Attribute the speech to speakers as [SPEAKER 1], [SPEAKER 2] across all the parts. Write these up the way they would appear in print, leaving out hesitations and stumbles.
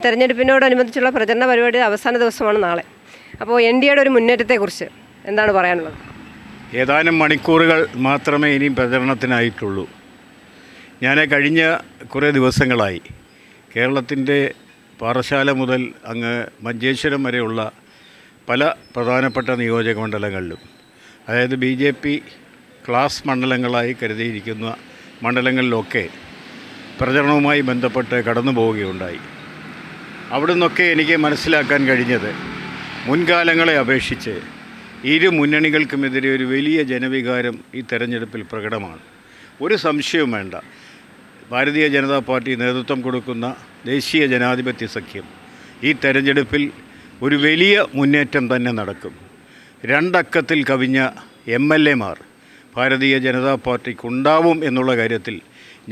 [SPEAKER 1] തെരഞ്ഞെടുപ്പിനോടനുബന്ധിച്ചുള്ള പ്രചരണ പരിപാടിയുടെ അവസാന ദിവസമാണ് നാളെ. അപ്പോൾ NDAയുടെ ഒരു മുന്നേറ്റത്തെക്കുറിച്ച് എന്താണ് പറയാനുള്ളത്?
[SPEAKER 2] ഏതാനും മണിക്കൂറുകൾ മാത്രമേ ഇനിയും പ്രചരണത്തിനായിട്ടുള്ളൂ. ഞാൻ കഴിഞ്ഞ കുറേ ദിവസങ്ങളായി കേരളത്തിൻ്റെ പാറശാല മുതൽ അങ്ങ് മഞ്ചേശ്വരം വരെയുള്ള പല പ്രധാനപ്പെട്ട നിയോജക മണ്ഡലങ്ങളിലും, അതായത് BJP ക്ലാസ് മണ്ഡലങ്ങളായി കരുതിയിരിക്കുന്ന മണ്ഡലങ്ങളിലൊക്കെ പ്രചരണവുമായി ബന്ധപ്പെട്ട് കടന്നു പോവുകയുണ്ടായി. അവിടെ നിന്നൊക്കെ എനിക്ക് മനസ്സിലാക്കാൻ കഴിഞ്ഞത് മുൻകാലങ്ങളെ അപേക്ഷിച്ച് ഇരു മുന്നണികൾക്കുമെതിരെ ഒരു വലിയ ജനവികാരം ഈ തെരഞ്ഞെടുപ്പിൽ പ്രകടമാണ്. ഒരു സംശയവും വേണ്ട, ഭാരതീയ ജനതാ പാർട്ടി നേതൃത്വം കൊടുക്കുന്ന ദേശീയ ജനാധിപത്യ സഖ്യം ഈ തെരഞ്ഞെടുപ്പിൽ ഒരു വലിയ മുന്നേറ്റം തന്നെ നടക്കും. രണ്ടക്കത്തിൽ കവിഞ്ഞ MLAമാർ ഭാരതീയ ജനതാ പാർട്ടിക്കുണ്ടാവും എന്നുള്ള കാര്യത്തിൽ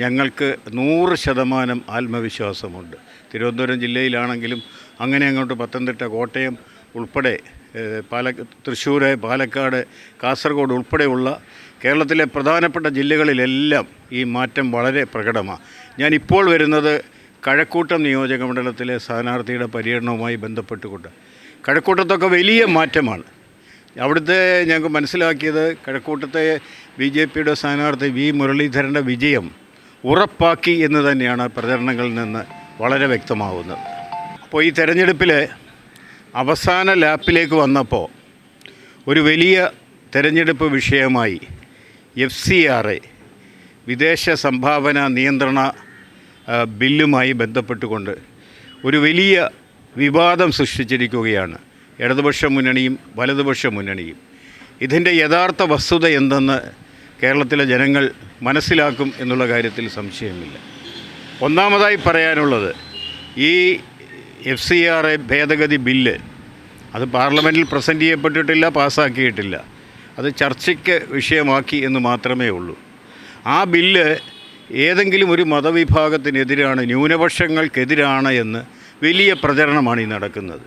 [SPEAKER 2] ഞങ്ങൾക്ക് 100% ആത്മവിശ്വാസമുണ്ട്. തിരുവനന്തപുരം ജില്ലയിലാണെങ്കിലും അങ്ങനെ അങ്ങോട്ട് പത്തനംതിട്ട, കോട്ടയം ഉൾപ്പെടെ തൃശ്ശൂർ, പാലക്കാട്, കാസർഗോഡ് ഉൾപ്പെടെയുള്ള കേരളത്തിലെ പ്രധാനപ്പെട്ട ജില്ലകളിലെല്ലാം ഈ മാറ്റം വളരെ പ്രകടമാണ്. ഞാനിപ്പോൾ വരുന്നത് കഴക്കൂട്ടം നിയോജക മണ്ഡലത്തിലെ സ്ഥാനാർത്ഥിയുടെ പര്യടനവുമായി ബന്ധപ്പെട്ടുകൊണ്ട്. കഴക്കൂട്ടത്തൊക്കെ വലിയ മാറ്റമാണ്. അവിടുത്തെ ഞങ്ങൾക്ക് മനസ്സിലാക്കിയത് കഴക്കൂട്ടത്തെ BJPയുടെ സ്ഥാനാർത്ഥി V. മുരളീധരൻ്റെ വിജയം ഉറപ്പാക്കി എന്ന് തന്നെയാണ് പ്രചരണങ്ങളിൽ നിന്ന് വളരെ വ്യക്തമാവുന്നത്. അപ്പോൾ ഈ തെരഞ്ഞെടുപ്പിൽ അവസാന ലാപ്പിലേക്ക് വന്നപ്പോൾ ഒരു വലിയ തെരഞ്ഞെടുപ്പ് വിഷയമായി FCRA വിദേശ സംഭാവന നിയന്ത്രണ ബില്ലുമായി ബന്ധപ്പെട്ടുകൊണ്ട് ഒരു വലിയ വിവാദം സൃഷ്ടിച്ചിരിക്കുകയാണ് ഇടതുപക്ഷ മുന്നണിയും വലതുപക്ഷ മുന്നണിയും. ഇതിൻ്റെ യഥാർത്ഥ വസ്തുത എന്തെന്ന് കേരളത്തിലെ ജനങ്ങൾ മനസ്സിലാക്കും എന്നുള്ള കാര്യത്തിൽ സംശയമില്ല. ഒന്നാമതായി പറയാനുള്ളത്, ഈ FCRA ഭേദഗതി ബില്ല് അത് പാർലമെൻറ്റിൽ പ്രസൻറ്റ് ചെയ്യപ്പെട്ടിട്ടില്ല, പാസ്സാക്കിയിട്ടില്ല. അത് ചർച്ചയ്ക്ക് വിഷയമാക്കി എന്ന് മാത്രമേ ഉള്ളൂ. ആ ബില്ല് ഏതെങ്കിലും ഒരു മതവിഭാഗത്തിനെതിരാണ്, ന്യൂനപക്ഷങ്ങൾക്കെതിരാണ് എന്ന് വലിയ പ്രചരണമാണ് ഈ നടക്കുന്നത്.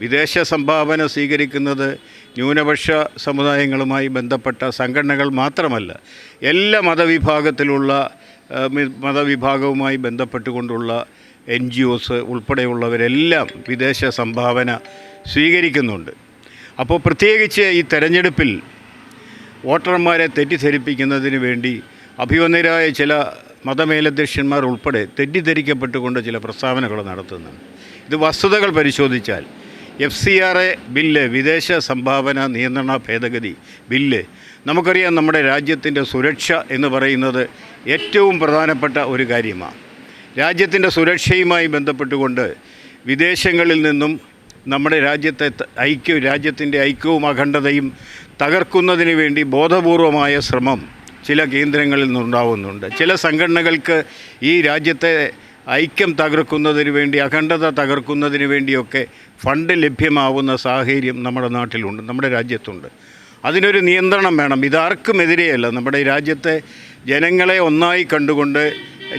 [SPEAKER 2] വിദേശ സംഭാവന സ്വീകരിക്കുന്നത് ന്യൂനപക്ഷ സമുദായങ്ങളുമായി ബന്ധപ്പെട്ട സംഘടനകൾ മാത്രമല്ല, എല്ലാ മതവിഭാഗവുമായി ബന്ധപ്പെട്ടുകൊണ്ടുള്ള NGOs ഉൾപ്പെടെയുള്ളവരെല്ലാം വിദേശ സംഭാവന സ്വീകരിക്കുന്നുണ്ട്. അപ്പോൾ പ്രത്യേകിച്ച് ഈ തെരഞ്ഞെടുപ്പിൽ വോട്ടർമാരെ തെറ്റിദ്ധരിപ്പിക്കുന്നതിന് വേണ്ടി അഭിവന്യരായ ചില മതമേലധ്യക്ഷന്മാർ ഉൾപ്പെടെ തെറ്റിദ്ധരിക്കപ്പെട്ടുകൊണ്ട് ചില പ്രസ്താവനകൾ നടത്തുന്നുണ്ട്. ഇത് വസ്തുതകൾ പരിശോധിച്ചാൽ FCRA ബില്ല്, വിദേശ സംഭാവന നിയന്ത്രണ ഭേദഗതി ബില്ല്, നമുക്കറിയാം നമ്മുടെ രാജ്യത്തിൻ്റെ സുരക്ഷ എന്ന് പറയുന്നത് ഏറ്റവും പ്രധാനപ്പെട്ട ഒരു കാര്യമാണ്. രാജ്യത്തിൻ്റെ സുരക്ഷയുമായി ബന്ധപ്പെട്ടുകൊണ്ട് വിദേശങ്ങളിൽ നിന്നും നമ്മുടെ രാജ്യത്തിൻ്റെ ഐക്യവും അഖണ്ഡതയും തകർക്കുന്നതിന് വേണ്ടി ബോധപൂർവമായ ശ്രമം ചില കേന്ദ്രങ്ങളിൽ നിന്നുണ്ടാവുന്നുണ്ട്. ചില സംഘടനകൾക്ക് ഈ രാജ്യത്തെ ഐക്യം തകർക്കുന്നതിന് വേണ്ടി, അഖണ്ഡത തകർക്കുന്നതിന് വേണ്ടിയൊക്കെ ഫണ്ട് ലഭ്യമാവുന്ന സാഹചര്യം നമ്മുടെ നാട്ടിലുണ്ട്, നമ്മുടെ രാജ്യത്തുണ്ട്. അതിനൊരു നിയന്ത്രണം വേണം. ഇതാർക്കുമെതിരെയല്ല. നമ്മുടെ രാജ്യത്തെ ജനങ്ങളെ ഒന്നായി കണ്ടുകൊണ്ട്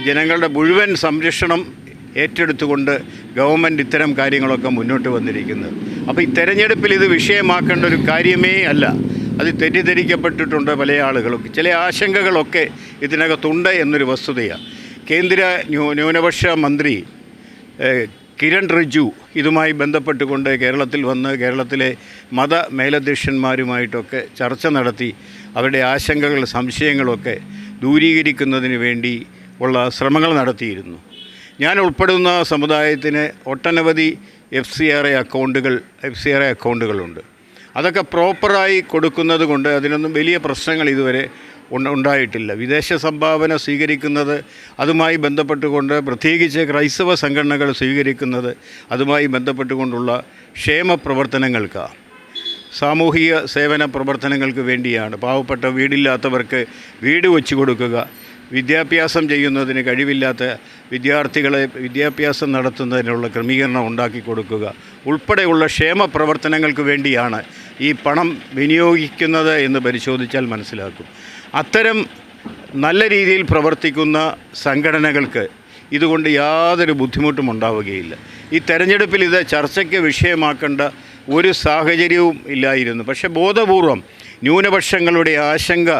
[SPEAKER 2] ജനങ്ങളുടെ മുഴുവൻ സംരക്ഷണം ഏറ്റെടുത്തുകൊണ്ട് ഗവൺമെൻറ് ഇത്തരം കാര്യങ്ങളൊക്കെ മുന്നോട്ട് വന്നിരിക്കുന്നത്. അപ്പോൾ ഈ തെരഞ്ഞെടുപ്പിൽ ഇത് വിഷയമാക്കേണ്ട ഒരു കാര്യമേ അല്ല. അത് തെറ്റിദ്ധരിക്കപ്പെട്ടിട്ടുണ്ട് പല ആളുകളൊക്കെ. ചില ആശങ്കകളൊക്കെ ഇതിനകത്തുണ്ട് എന്നൊരു വസ്തുതയാണ്. കേന്ദ്ര ന്യൂനപക്ഷ മന്ത്രി കിരൺ റിജിജു ഇതുമായി ബന്ധപ്പെട്ടുകൊണ്ട് കേരളത്തിൽ വന്ന് കേരളത്തിലെ മതമേലധ്യക്ഷന്മാരുമായിട്ടൊക്കെ ചർച്ച നടത്തി അവരുടെ ആശങ്കകൾ, സംശയങ്ങളൊക്കെ ദൂരീകരിക്കുന്നതിന് വേണ്ടി ഉള്ള ശ്രമങ്ങൾ നടത്തിയിരുന്നു. ഞാൻ ഉൾപ്പെടുന്ന സമുദായത്തിന് ഒട്ടനവധി FCRA അക്കൗണ്ടുകളുണ്ട്. അതൊക്കെ പ്രോപ്പറായി കൊടുക്കുന്നത് കൊണ്ട് അതിനൊന്നും വലിയ പ്രശ്നങ്ങൾ ഇതുവരെ ഉണ്ടായിട്ടില്ല. വിദേശ സംഭാവന സ്വീകരിക്കുന്നത്, അതുമായി ബന്ധപ്പെട്ടുകൊണ്ട് പ്രത്യേകിച്ച് ക്രൈസ്തവ സംഘടനകൾ സ്വീകരിക്കുന്നത് അതുമായി ബന്ധപ്പെട്ടുകൊണ്ടുള്ള ക്ഷേമ പ്രവർത്തനങ്ങൾക്കാണ്, സാമൂഹിക സേവന പ്രവർത്തനങ്ങൾക്ക് വേണ്ടിയാണ്. പാവപ്പെട്ട വീടില്ലാത്തവർക്ക് വീട് വെച്ച് കൊടുക്കുക, വിദ്യാഭ്യാസം ചെയ്യുന്നതിന് കഴിവില്ലാത്ത വിദ്യാർത്ഥികളെ വിദ്യാഭ്യാസം നടത്തുന്നതിനുള്ള ക്രമീകരണം ഉണ്ടാക്കി കൊടുക്കുക ഉൾപ്പെടെയുള്ള ക്ഷേമ പ്രവർത്തനങ്ങൾക്ക് വേണ്ടിയാണ് ഈ പണം വിനിയോഗിക്കുന്നത് എന്ന് പരിശോധിച്ചാൽ മനസ്സിലാക്കും. അത്തരം നല്ല രീതിയിൽ പ്രവർത്തിക്കുന്ന സംഘടനകൾക്ക് ഇതുകൊണ്ട് യാതൊരു ബുദ്ധിമുട്ടും ഉണ്ടാവുകയില്ല. ഈ തെരഞ്ഞെടുപ്പിൽ ഇത് ചർച്ചയ്ക്ക് വിഷയമാക്കേണ്ട ഒരു സാഹചര്യവും ഇല്ലായിരുന്നു. പക്ഷേ ബോധപൂർവം ന്യൂനപക്ഷങ്ങളുടെ ആശങ്ക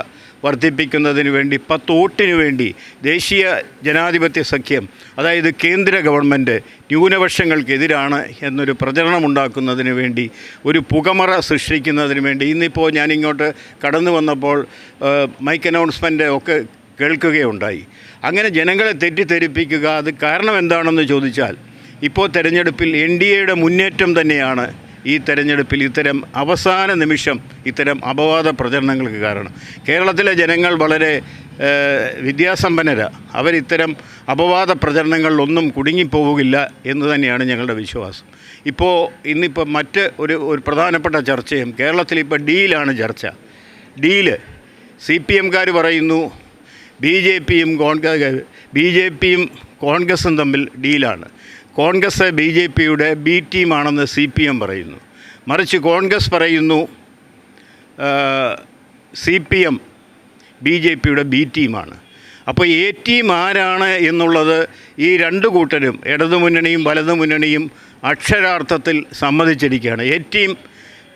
[SPEAKER 2] വർദ്ധിപ്പിക്കുന്നതിന് വേണ്ടി 10 വോട്ടിന് വേണ്ടി ദേശീയ ജനാധിപത്യ സഖ്യം, അതായത് കേന്ദ്ര ഗവൺമെൻറ് ന്യൂനപക്ഷങ്ങൾക്കെതിരാണ് എന്നൊരു പ്രചരണമുണ്ടാക്കുന്നതിന് വേണ്ടി, ഒരു പുകമറ സൃഷ്ടിക്കുന്നതിന് വേണ്ടി ഇന്നിപ്പോൾ ഞാനിങ്ങോട്ട് കടന്നു വന്നപ്പോൾ മൈക്ക് അനൗൺസ്മെൻ്റ് ഒക്കെ കേൾക്കുകയുണ്ടായി. അങ്ങനെ ജനങ്ങളെ തെറ്റിദ്ധരിപ്പിക്കുക, അത് കാരണം എന്താണെന്ന് ചോദിച്ചാൽ ഇപ്പോൾ തെരഞ്ഞെടുപ്പിൽ NDAയുടെ മുന്നേറ്റം തന്നെയാണ് ഈ തെരഞ്ഞെടുപ്പിൽ ഇത്തരം അവസാന നിമിഷം ഇത്തരം അപവാദ പ്രചരണങ്ങൾക്ക് കാരണം. കേരളത്തിലെ ജനങ്ങൾ വളരെ വിദ്യാസമ്പന്നരാണ്. അവരിത്തരം അപവാദ പ്രചരണങ്ങളിലൊന്നും കുടുങ്ങിപ്പോവുകയില്ല എന്ന് തന്നെയാണ് ഞങ്ങളുടെ വിശ്വാസം. ഇന്നിപ്പോൾ മറ്റ് ഒരു പ്രധാനപ്പെട്ട ചർച്ചയും കേരളത്തിലിപ്പോൾ ഡീലാണ് ചർച്ച. ഡീല് CPMകാർ പറയുന്നു ബി ജെ പിയും കോൺഗ്രസും തമ്മിൽ ഡീലാണ്. കോൺഗ്രസ് BJPയുടെ B ടീമാണെന്ന് CPM പറയുന്നു. മറിച്ച് കോൺഗ്രസ് പറയുന്നു CPM BJPയുടെ B ടീമാണ്. അപ്പോൾ A ടീം ആരാണ് എന്നുള്ളത് ഈ രണ്ട് കൂട്ടരും, ഇടതുമുന്നണിയും വലതുമുന്നണിയും അക്ഷരാർത്ഥത്തിൽ സമ്മതിച്ചിരിക്കുകയാണ്. A team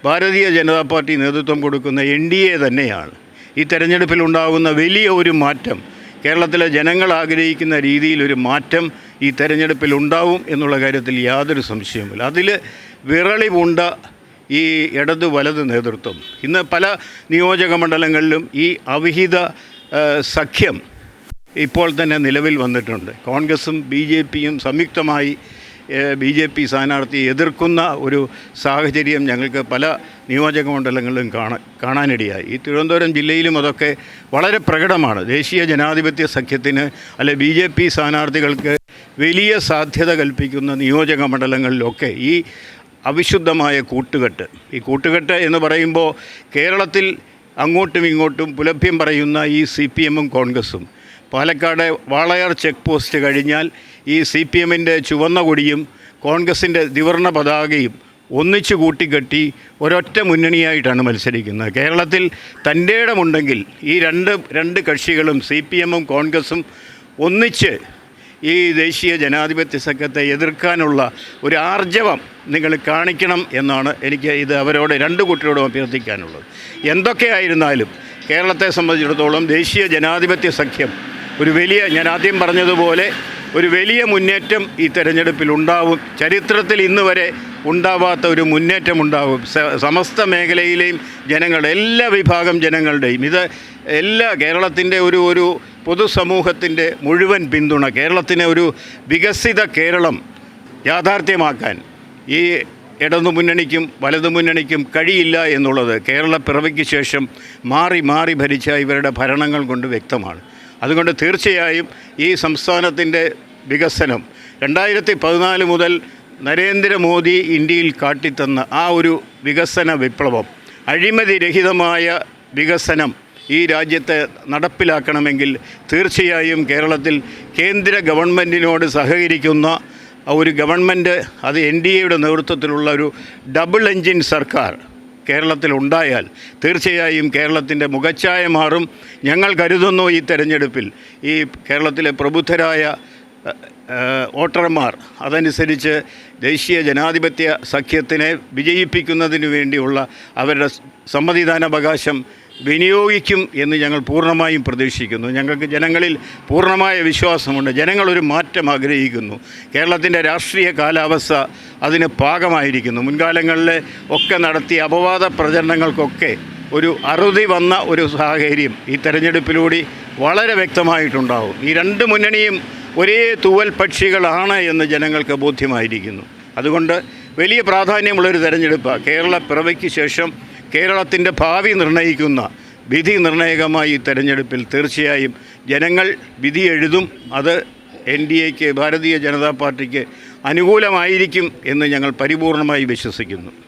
[SPEAKER 2] Bharatiya Janata party നേതൃത്വം കൊടുക്കുന്ന NDA തന്നെയാണ്. ഈ തെരഞ്ഞെടുപ്പിലുണ്ടാകുന്ന വലിയ ഒരു മാറ്റം, കേരളത്തിലെ ജനങ്ങൾ ആഗ്രഹിക്കുന്ന രീതിയിലൊരു മാറ്റം ഈ തെരഞ്ഞെടുപ്പിൽ ഉണ്ടാവും എന്നുള്ള കാര്യത്തിൽ യാതൊരു സംശയവുമില്ല. അതിൽ വിറളിപൂണ്ട ഈ ഇടത് വലത് നേതൃത്വം ഇന്ന് പല നിയോജക മണ്ഡലങ്ങളിലും ഈ അവിഹിത സഖ്യം ഇപ്പോൾ തന്നെ നിലവിൽ വന്നിട്ടുണ്ട്. കോൺഗ്രസും BJPയും സംയുക്തമായി BJP സ്ഥാനാർത്ഥിയെ എതിർക്കുന്ന ഒരു സാഹചര്യം ഞങ്ങൾക്ക് പല നിയോജക മണ്ഡലങ്ങളിലും കാണാനിടയായി. ഈ തിരുവനന്തപുരം ജില്ലയിലും അതൊക്കെ വളരെ പ്രകടമാണ്. ദേശീയ ജനാധിപത്യ സഖ്യത്തിന് BJP സ്ഥാനാർത്ഥികൾക്ക് വലിയ സാധ്യത കൽപ്പിക്കുന്ന നിയോജക മണ്ഡലങ്ങളിലൊക്കെ ഈ അവിശുദ്ധമായ ഈ കൂട്ടുകെട്ട് എന്ന് പറയുമ്പോൾ കേരളത്തിൽ അങ്ങോട്ടും ഇങ്ങോട്ടും പുലഭ്യം പറയുന്ന ഈ CPMും കോൺഗ്രസും, പാലക്കാട് വാളയാർ ചെക്ക് പോസ്റ്റ് കഴിഞ്ഞാൽ ഈ CPMൻ്റെ ചുവന്ന കൊടിയും കോൺഗ്രസിൻ്റെ ദ്വിവർണ്ണ പതാകയും ഒന്നിച്ചു കൂട്ടിക്കെട്ടി ഒരൊറ്റ മുന്നണിയായിട്ടാണ് മത്സരിക്കുന്നത്. കേരളത്തിൽ തൻ്റെ ഇടമുണ്ടെങ്കിൽ ഈ രണ്ട് കക്ഷികളും CPMും കോൺഗ്രസും ഒന്നിച്ച് ഈ ദേശീയ ജനാധിപത്യ സഖ്യത്തെ എതിർക്കാനുള്ള ഒരു ആർജവം നിങ്ങൾ കാണിക്കണം എന്നാണ് എനിക്ക് ഇത് അവരോട് രണ്ട് കൂട്ടരോടും അഭ്യർത്ഥിക്കാനുള്ളത്. എന്തൊക്കെയായിരുന്നാലും കേരളത്തെ സംബന്ധിച്ചിടത്തോളം ദേശീയ ജനാധിപത്യ സഖ്യം ഞാൻ ആദ്യം പറഞ്ഞതുപോലെ ഒരു വലിയ മുന്നേറ്റം ഈ തെരഞ്ഞെടുപ്പിൽ ഉണ്ടാവും. ചരിത്രത്തിൽ ഇന്ന് വരെ ഉണ്ടാവാത്ത ഒരു മുന്നേറ്റം ഉണ്ടാവും. സമസ്ത മേഖലയിലെയും എല്ലാ വിഭാഗം ജനങ്ങളുടെയും കേരളത്തിൻ്റെ ഒരു പൊതുസമൂഹത്തിൻ്റെ മുഴുവൻ പിന്തുണ, കേരളത്തിനെ ഒരു വികസിത കേരളം യാഥാർത്ഥ്യമാക്കാൻ ഈ ഇടതുമുന്നണിക്കും വലതുമുന്നണിക്കും കഴിയില്ല എന്നുള്ളത് കേരളപ്പിറവിക്ക് ശേഷം മാറി ഭരിച്ച ഇവരുടെ ഭരണങ്ങൾ കൊണ്ട് വ്യക്തമാണ്. അതുകൊണ്ട് തീർച്ചയായും ഈ സംസ്ഥാനത്തിൻ്റെ വികസനം 2014 മുതൽ നരേന്ദ്രമോദി ഇന്ത്യയിൽ കാട്ടിത്തന്ന ആ ഒരു വികസന വിപ്ലവം, അഴിമതിരഹിതമായ വികസനം ഈ രാജ്യത്തെ നടപ്പിലാക്കണമെങ്കിൽ തീർച്ചയായും കേരളത്തിൽ കേന്ദ്ര ഗവൺമെൻറ്റിനോട് സഹകരിക്കുന്ന ഒരു ഗവൺമെൻറ്, അത് NDAയുടെ നേതൃത്വത്തിലുള്ള ഒരു ഡബിൾ എൻജിൻ സർക്കാർ കേരളത്തിലുണ്ടായാൽ തീർച്ചയായും കേരളത്തിൻ്റെ മുഖച്ഛായ മാറും. ഞങ്ങൾ കരുതുന്നു ഈ തെരഞ്ഞെടുപ്പിൽ ഈ കേരളത്തിലെ പ്രബുദ്ധരായ വോട്ടർമാർ അതനുസരിച്ച് ദേശീയ ജനാധിപത്യ സഖ്യത്തിനെ വിജയിപ്പിക്കുന്നതിന് വേണ്ടിയുള്ള അവരുടെ സമ്മതിദാനാവകാശം വിനിയോഗിക്കും എന്ന് ഞങ്ങൾ പൂർണ്ണമായും പ്രതീക്ഷിക്കുന്നു. ഞങ്ങൾക്ക് ജനങ്ങളിൽ പൂർണ്ണമായ വിശ്വാസമുണ്ട്. ജനങ്ങളൊരു മാറ്റം ആഗ്രഹിക്കുന്നു. കേരളത്തിൻ്റെ രാഷ്ട്രീയ കാലാവസ്ഥ അതിന് പാകമായിരിക്കുന്നു. മുൻകാലങ്ങളിൽ ഒക്കെ നടത്തിയ അപവാദ പ്രചരണങ്ങൾക്കൊക്കെ ഒരു അറുതി വന്ന ഒരു സാഹചര്യം ഈ തെരഞ്ഞെടുപ്പിലൂടെ വളരെ വ്യക്തമായിട്ടുണ്ടാവും. ഈ രണ്ട് മുന്നണിയും ഒരേ തൂവൽ പക്ഷികളാണ് എന്ന് ജനങ്ങൾക്ക് ബോധ്യമായിരിക്കുന്നു. അതുകൊണ്ട് വലിയ പ്രാധാന്യമുള്ളൊരു തെരഞ്ഞെടുപ്പാണ്. കേരളപ്പിറവിക്ക് ശേഷം കേരളത്തിൻ്റെ ഭാവി നിർണ്ണയിക്കുന്ന വിധി നിർണായകമായി ഈ തെരഞ്ഞെടുപ്പിൽ തീർച്ചയായും ജനങ്ങൾ വിധി എഴുതും. അത് NDAക്ക് ഭാരതീയ ജനതാ പാർട്ടിക്ക് അനുകൂലമായിരിക്കും എന്ന് ഞങ്ങൾ പരിപൂർണമായി വിശ്വസിക്കുന്നു.